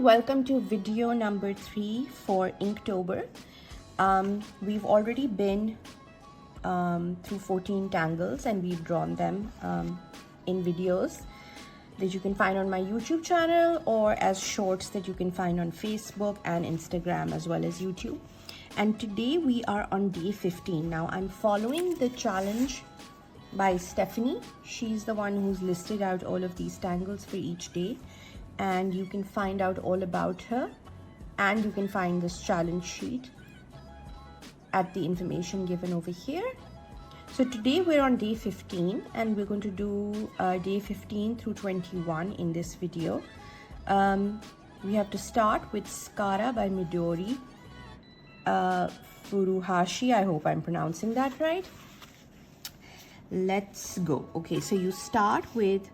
welcome to video number 3 for Inktober. We've already been through 14 tangles and we've drawn them in videos that you can find on my YouTube channel or as shorts that you can find on Facebook and Instagram as well as YouTube. And today we are on day 15. Now I'm following the challenge by Stephanie. She's the one who's listed out all of these tangles for each day, and you can find out all about her, and you can find this challenge sheet at the information given over here. So today we're on day 15 and we're going to do day 15 through 21 in this video. We have to start with Scara by Midori, Furuhashi. I hope I'm pronouncing that right. Let's go. Okay, so you start with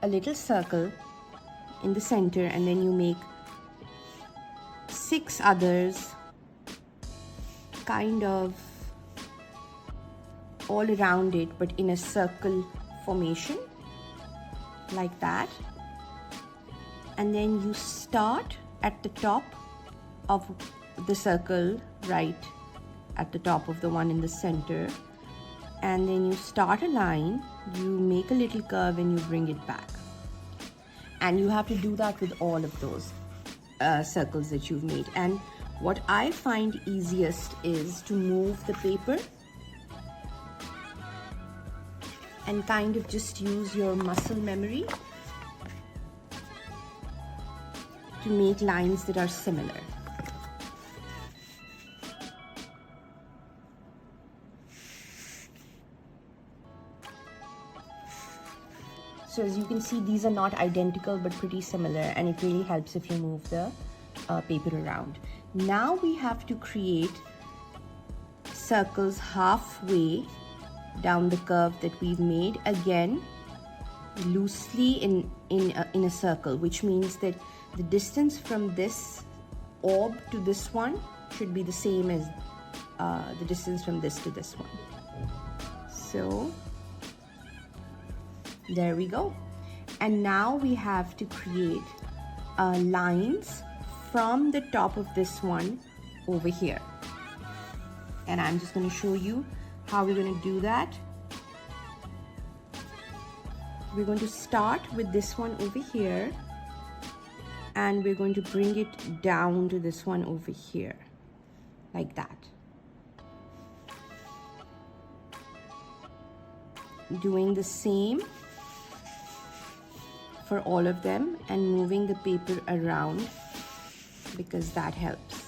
a little circle in the center and then you make 6 others kind of all around it, but in a circle formation like that. And then you start at the top of the circle, right at the top of the one in the center, and then you start a line, you make a little curve and you bring it back. And you have to do that with all of those circles that you've made. And what I find easiest is to move the paper and kind of just use your muscle memory to make lines that are similar. So as you can see, these are not identical but pretty similar, and it really helps if you move the paper around. Now we have to create circles halfway down the curve that we've made, again loosely in a circle, which means that the distance from this orb to this one should be the same as the distance from this to this one. So there we go. And now we have to create lines from the top of this one over here. And I'm just going to show you how we're going to do that. We're going to start with this one over here, and we're going to bring it down to this one over here, like that. Doing the same for all of them and moving the paper around because that helps.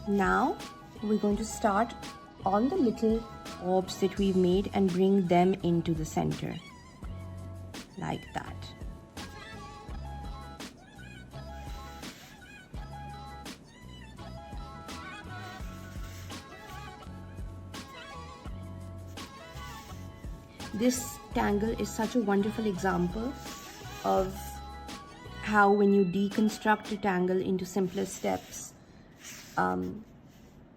Now we're going to start on the little orbs that we've made and bring them into the center like that. This tangle is such a wonderful example of how when you deconstruct a tangle into simpler steps,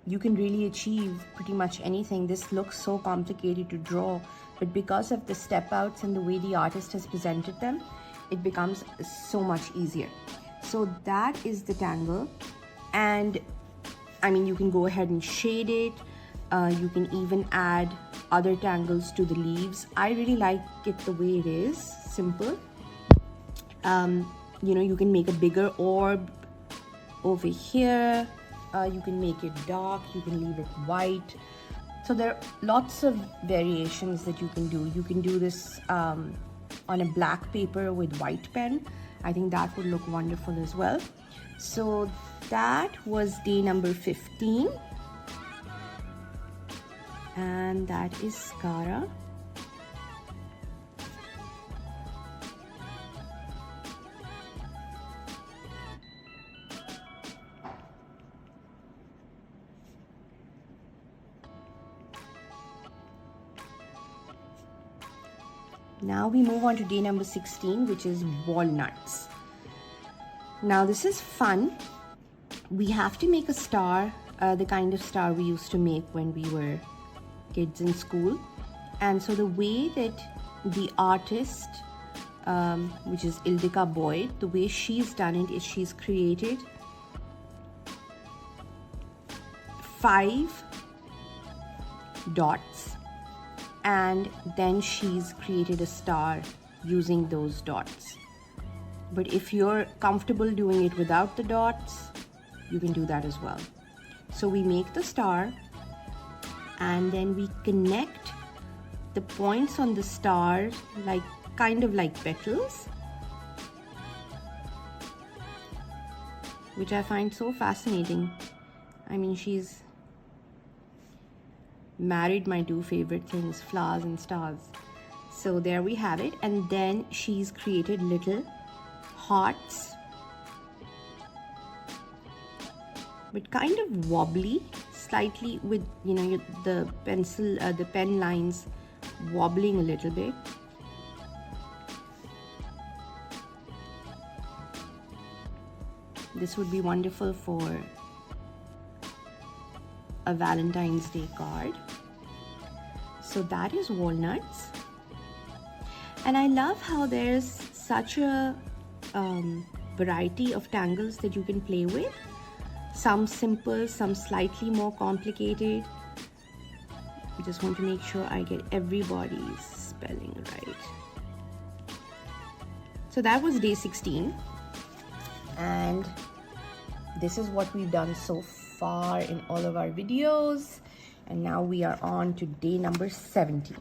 you can really achieve pretty much anything. This looks so complicated to draw, but because of the step outs and the way the artist has presented them, it becomes so much easier. So that is the tangle, and I mean, you can go ahead and shade it. You can even add other tangles to the leaves. I really like it the way it is, simple. You know, you can make a bigger orb over here. You can make it dark, you can leave it white. So there are lots of variations that you can do. You can do this on a black paper with white pen. I think that would look wonderful as well. So that was day number 15. And that is Scara. Now we move on to day number 16, which is walnuts. Now this is fun. We have to make a star, the kind of star we used to make when we were kids in school. And so the way that the artist, which is Ildica Boyd, the way she's done it is she's created 5 dots, and then she's created a star using those dots. But if you're comfortable doing it without the dots, you can do that as well. So we make the star, and then we connect the points on the star like kind of like petals, which I find so fascinating. I mean, she's married my 2 favorite things, flowers and stars. So there we have it. And then she's created little hearts, but kind of wobbly, slightly, with, you know, the pencil, the pen lines wobbling a little bit. This would be wonderful for a Valentine's Day card. So that is walnuts. And I love how there's such a variety of tangles that you can play with. Some simple, some slightly more complicated. I just want to make sure I get everybody's spelling right. So that was day 16. And this is what we've done so far in all of our videos. And now we are on to day number 17.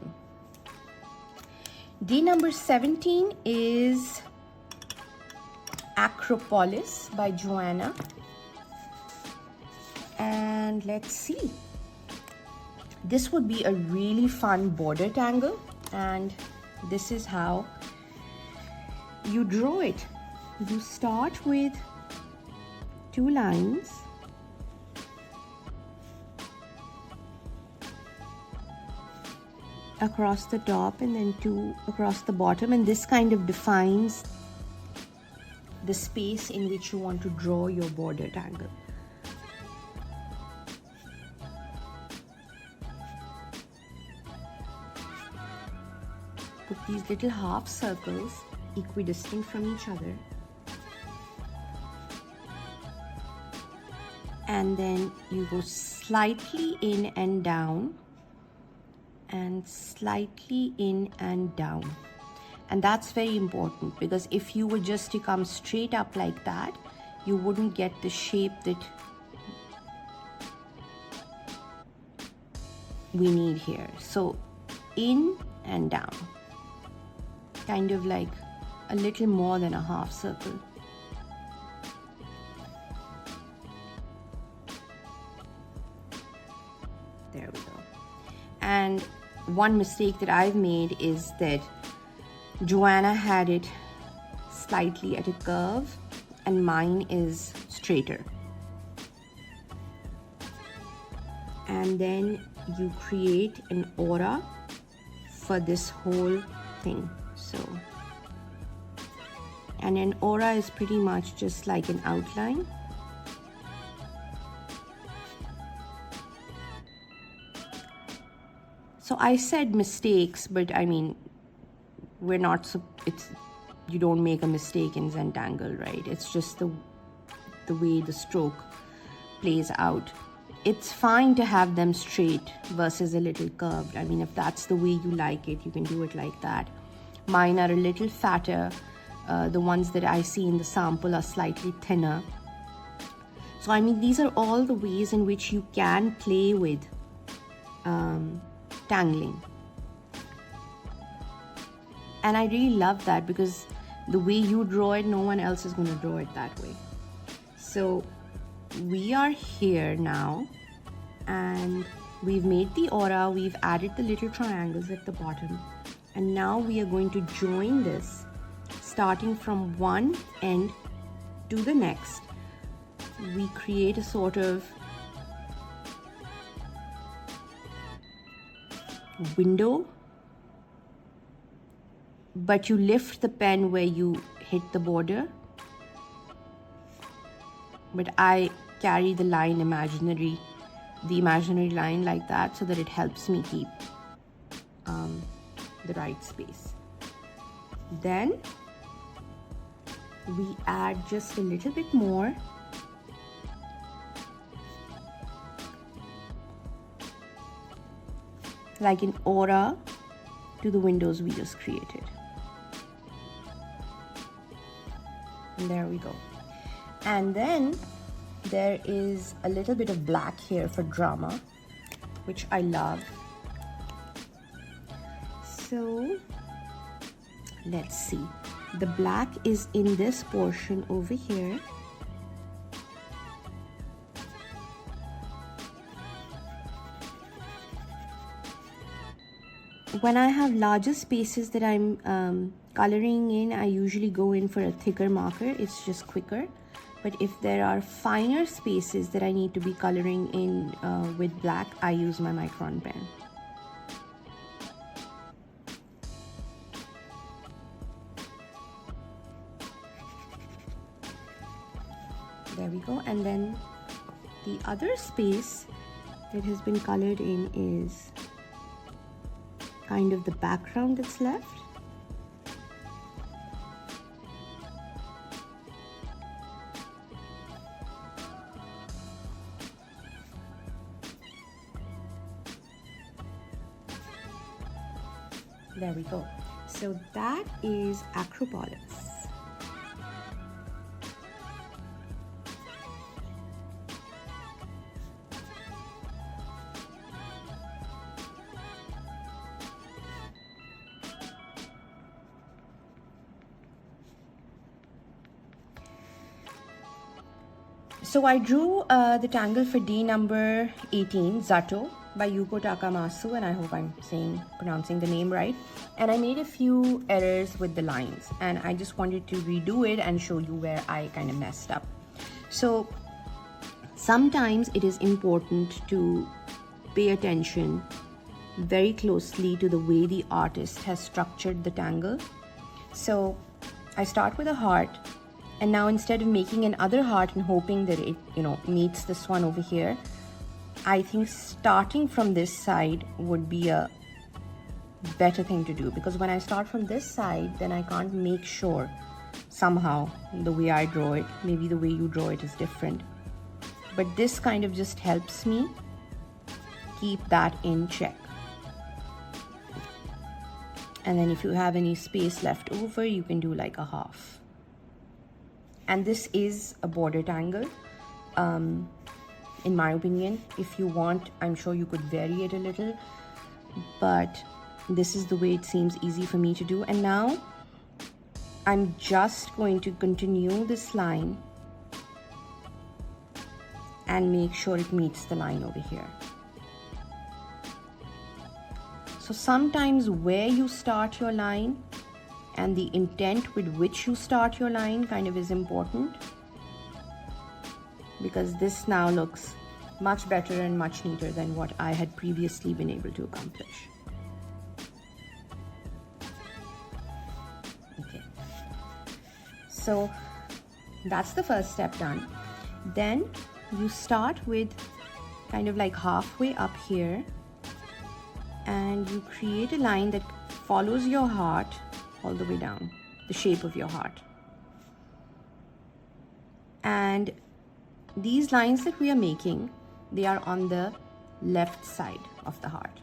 Day number 17 is Acropolis by Joanna. And let's see. This would be a really fun border tangle, and this is how you draw it. You start with 2 lines across the top and then 2 across the bottom, and this kind of defines the space in which you want to draw your border tangle. Put these little half circles equidistant from each other, and then you go slightly in and down and slightly in and down. And that's very important, because if you were just to come straight up like that, you wouldn't get the shape that we need here. So in and down, kind of like a little more than a half circle. There we go. And one mistake that I've made is that Joanna had it slightly at a curve and mine is straighter. And then you create an aura for this whole thing. So, and an aura is pretty much just like an outline. So I said mistakes, but I mean, we're not, you don't make a mistake in Zentangle, right? It's just the way the stroke plays out. It's fine to have them straight versus a little curved. I mean, if that's the way you like it, you can do it like that. Mine are a little fatter. The ones that I see in the sample are slightly thinner. So I mean, these are all the ways in which you can play with tangling. And I really love that, because the way you draw it, no one else is going to draw it that way. So we are here now, and we've made the aura, we've added the little triangles at the bottom, and now we are going to join this starting from one end to the next. We create a sort of window but you lift the pen where you hit the border. But I carry the imaginary line like that so that it helps me keep the right space. Then we add just a little bit more. Like an aura to the windows we just created. And there we go. And then there is a little bit of black here for drama, which I love. So let's see. The black is in this portion over here. When I have larger spaces that I'm coloring in, I usually go in for a thicker marker. It's just quicker. But if there are finer spaces that I need to be coloring in with black, I use my micron pen. There we go. And then the other space that has been colored in is kind of the background that's left. There we go. So that is Acropolis. So I drew the tangle for D number 18, Zutto, by Yuko Takamasu, and I hope I'm pronouncing the name right. And I made a few errors with the lines, and I just wanted to redo it and show you where I kind of messed up. So sometimes it is important to pay attention very closely to the way the artist has structured the tangle. So I start with a heart, and now instead of making another heart and hoping that it, meets this one over here, I think starting from this side would be a better thing to do, because when I start from this side, then I can't make sure somehow the way I draw it, maybe the way you draw it is different. But this kind of just helps me keep that in check. And then if you have any space left over, you can do like a half. And this is a border tangle. In my opinion, if you want, I'm sure you could vary it a little, but this is the way it seems easy for me to do. And now I'm just going to continue this line and make sure it meets the line over here. So sometimes where you start your line and the intent with which you start your line kind of is important, because this now looks much better and much neater than what I had previously been able to accomplish. Okay, so that's the first step done. Then you start with kind of like halfway up here, and you create a line that follows your heart all the way down, the shape of your heart. And these lines that we are making, they are on the left side of the heart.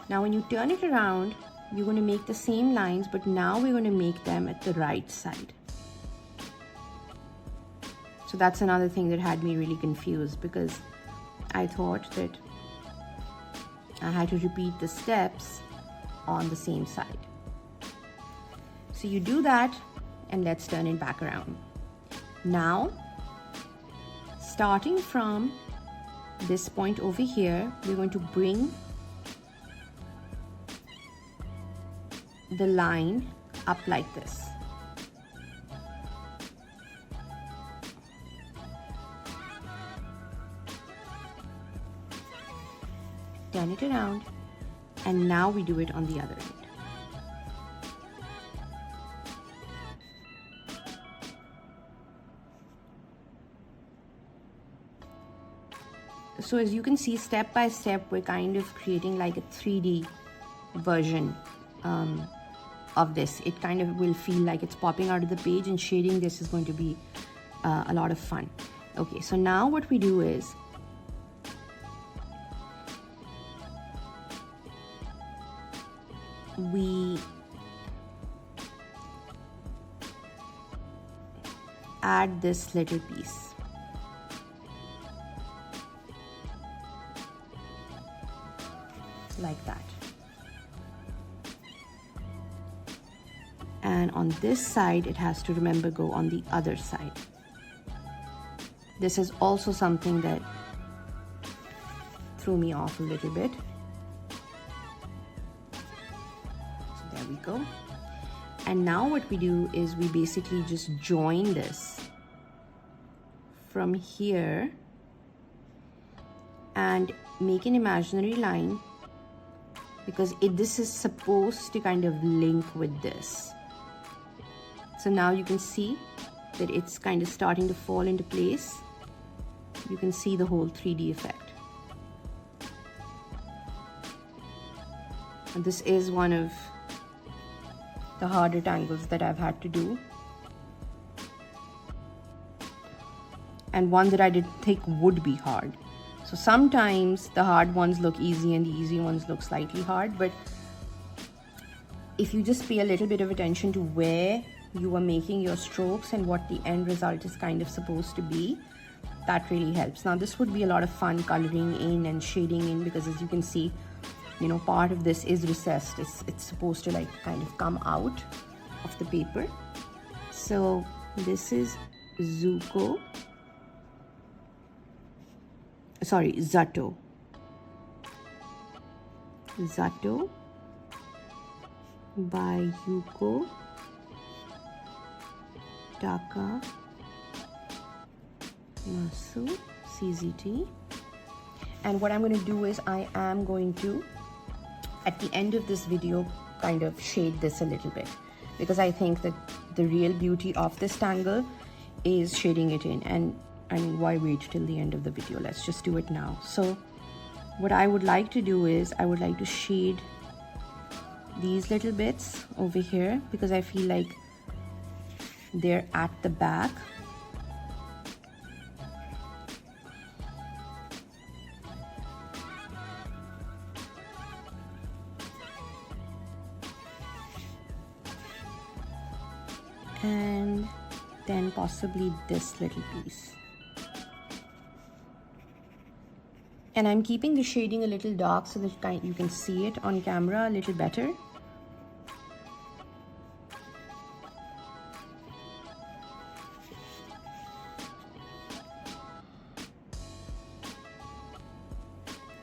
Now when you turn it around, you're going to make the same lines, but now we're going to make them at the right side. So that's another thing that had me really confused, because I thought that I had to repeat the steps on the same side. So you do that, and let's turn it back around. Now, starting from this point over here, we're going to bring the line up like this. Turn it around, and now we do it on the other end. So as you can see, step by step, we're kind of creating like a 3D version of this. It kind of will feel like it's popping out of the page, and shading this is going to be a lot of fun. Okay, so now what we do is we add this little piece. Like that. And on this side, it has to, remember, go on the other side. This is also something that threw me off a little bit. So there we go. And now what we do is we basically just join this from here and make an imaginary line, because this is supposed to kind of link with this. So now you can see that it's kind of starting to fall into place. You can see the whole 3D effect. And this is one of the harder tangles that I've had to do, and one that I didn't think would be hard. So sometimes the hard ones look easy and the easy ones look slightly hard, but if you just pay a little bit of attention to where you are making your strokes and what the end result is kind of supposed to be, that really helps. Now this would be a lot of fun coloring in and shading in, because as you can see, you know, part of this is recessed. It's supposed to like kind of come out of the paper. So this is Zutto by Yuko, Takamasu, CZT. And what I'm going to do is I am going to, at the end of this video, kind of shade this a little bit, because I think that the real beauty of this tangle is shading it in. And I mean, why wait till the end of the video? Let's just do it now. So what I would like to do is I would like to shade these little bits over here, because I feel like they're at the back. And then possibly this little piece. And I'm keeping the shading a little dark so that you can see it on camera a little better.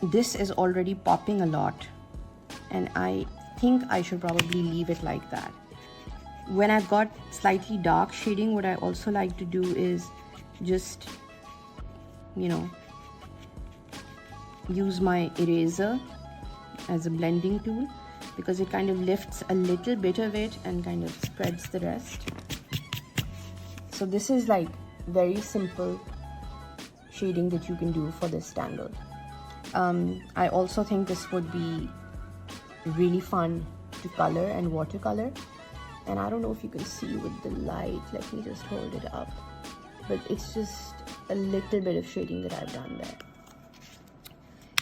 This is already popping a lot, and I think I should probably leave it like that. When I've got slightly dark shading, what I also like to do is just, you know, use my eraser as a blending tool, because it kind of lifts a little bit of it and kind of spreads the rest. So this is like very simple shading that you can do for this tangle. I also think this would be really fun to color and watercolor. And I don't know if you can see with the light, let me just hold it up. But it's just a little bit of shading that I've done there.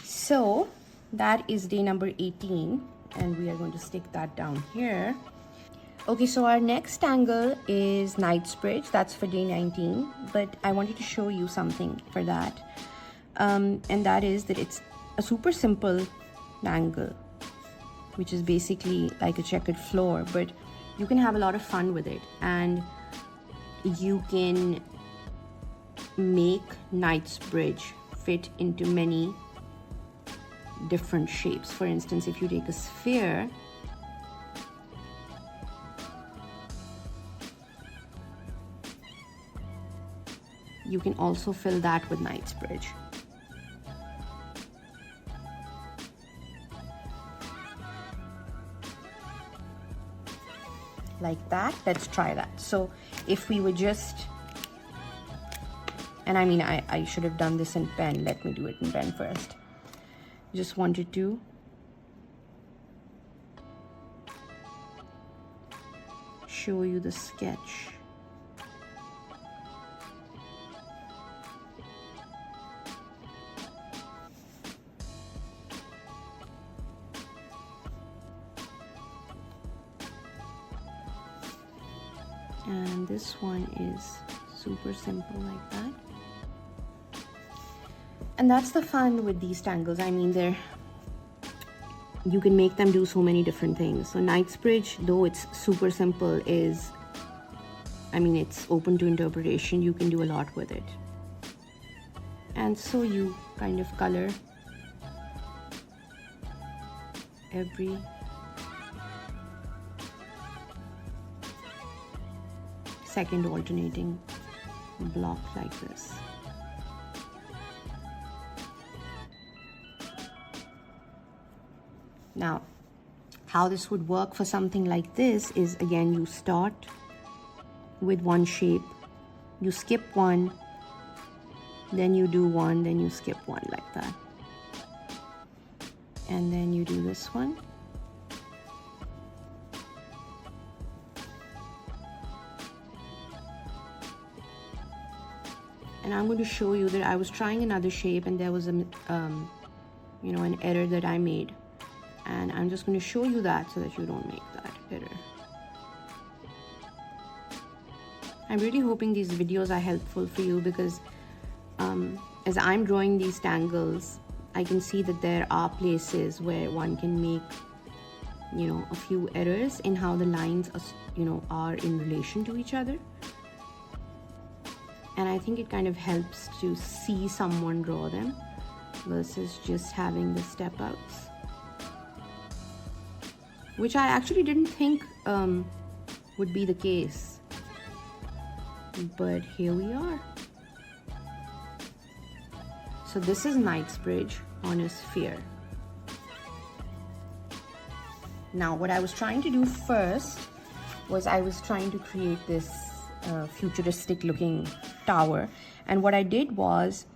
So that is day number 18, and we are going to stick that down here. Okay, so our next tangle is Knightsbridge. That's for day 19, but I wanted to show you something for that. And that is that it's a super simple tangle, which is basically like a checkered floor, but you can have a lot of fun with it, and you can make Knightsbridge fit into many different shapes. For instance, if you take a sphere, you can also fill that with Knightsbridge. Like that. Let's try that. So if we would just And I mean, I should have done this in pen. Let me do it in pen first. Just wanted to show you the sketch. And this one is super simple like that. And that's the fun with these tangles. I mean, you can make them do so many different things. So Knightsbridge, though it's super simple, is, I mean, it's open to interpretation. You can do a lot with it. And so you kind of color every second alternating block like this. Now, how this would work for something like this is, again, you start with one shape, you skip one, then you do one, then you skip one like that. And then you do this one. And I'm going to show you that I was trying another shape and there was an error that I made. And I'm just going to show you that so that you don't make that error. I'm really hoping these videos are helpful for you because as I'm drawing these tangles, I can see that there are places where one can make, a few errors in how the lines, are in relation to each other. And I think it kind of helps to see someone draw them versus just having the step outs, which I actually didn't think would be the case, but here we are. So this is Knightsbridge on a sphere. Now what I was trying to do first was I was trying to create this futuristic looking tower, and what I did was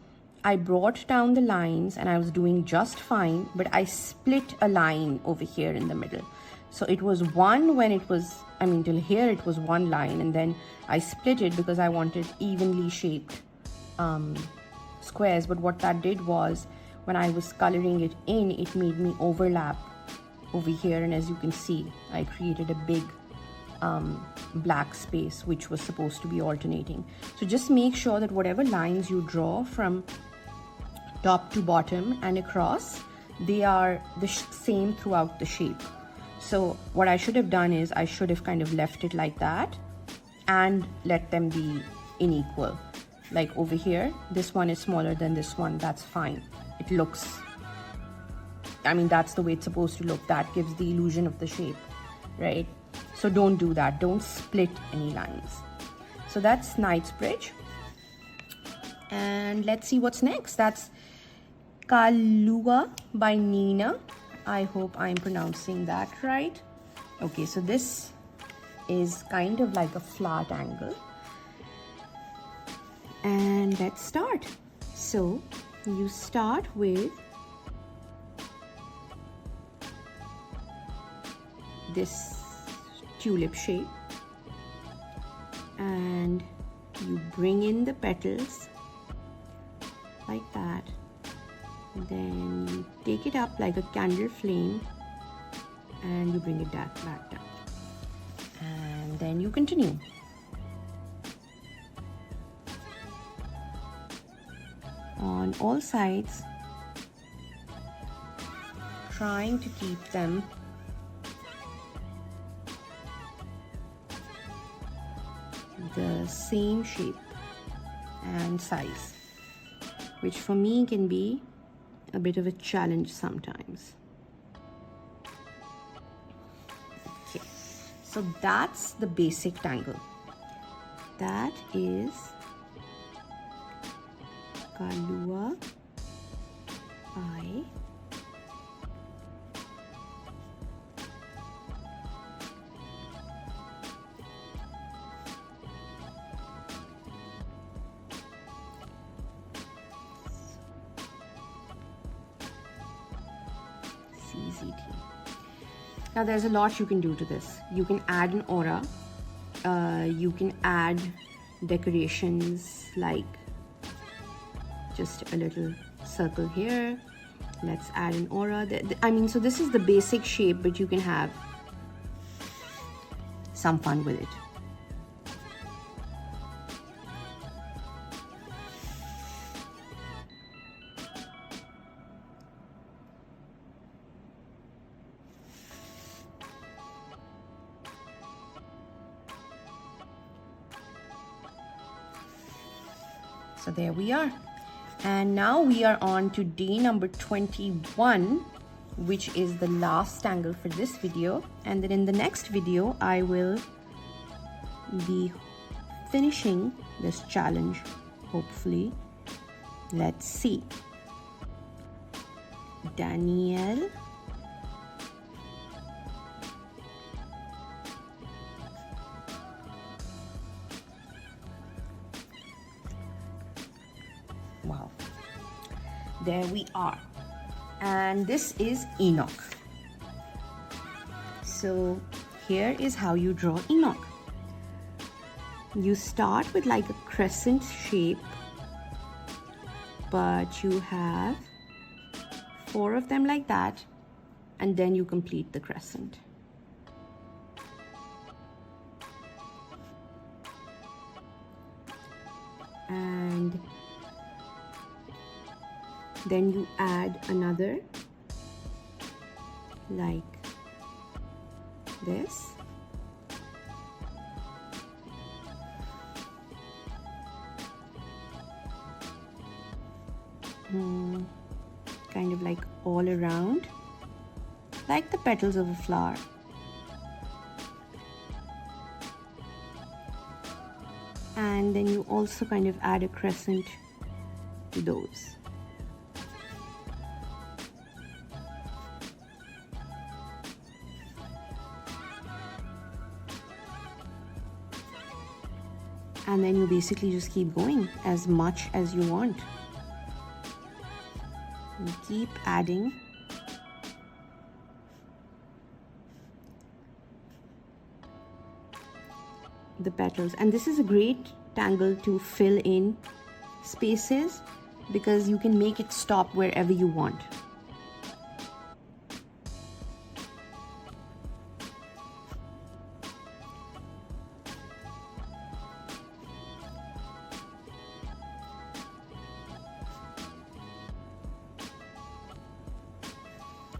I brought down the lines and I was doing just fine, but I split a line over here in the middle. So it was one when it was, till here it was one line, and then I split it because I wanted evenly shaped squares. But what that did was when I was coloring it in, it made me overlap over here, and as you can see, I created a big black space which was supposed to be alternating. So just make sure that whatever lines you draw from top to bottom and across, they are the same throughout the shape. So what I should have done is I should have kind of left it like that and let them be unequal. Like over here, this one is smaller than this one, that's fine. It looks, that's the way it's supposed to look. That gives the illusion of the shape, right? So don't do that. Don't split any lines. So that's Knightsbridge. And let's see what's next. That's Kalooa by Nina. I hope I'm pronouncing that right. Okay, so this is kind of like a flat angle. And let's start. So you start with this tulip shape and you bring in the petals like that. Then you take it up like a candle flame and you bring it back down. And then you continue. On all sides, trying to keep them the same shape and size, which for me can be a bit of a challenge sometimes. Okay, so that's the basic tangle. That is Kalooa by ZT. Now there's a lot you can do to this. You can add an aura. You can add decorations like just a little circle here. Let's add an aura. I mean, so this is the basic shape, but you can have some fun with it. So there we are. And now we are on to day number 21, which is the last tangle for this video. And then in the next video, I will be finishing this challenge, hopefully. Let's see. Danielle. Wow, there we are. And this is Enoch. So here is how you draw Enoch. You start with like a crescent shape, but you have 4 of them like that, and then you complete the crescent. And then you add another like this. Kind of like all around, like the petals of a flower. And then you also kind of add a crescent to those. And then you basically just keep going as much as you want. You keep adding. The petals. And this is a great tangle to fill in spaces because you can make it stop wherever you want.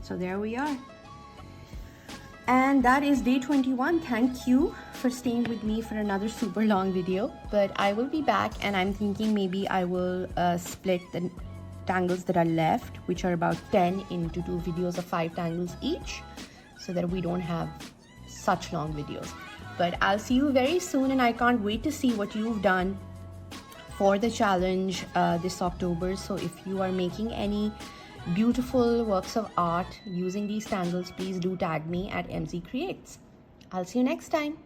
So there we are. And that is day 21. Thank you for staying with me for another super long video. But I will be back, and I'm thinking maybe I will split the tangles that are left, which are about 10, into 2 videos of 5 tangles each, so that we don't have such long videos. But I'll see you very soon, and I can't wait to see what you've done for the challenge this October. So if you are making any beautiful works of art using these tangles, please do tag me at MZ Creates. I'll see you next time.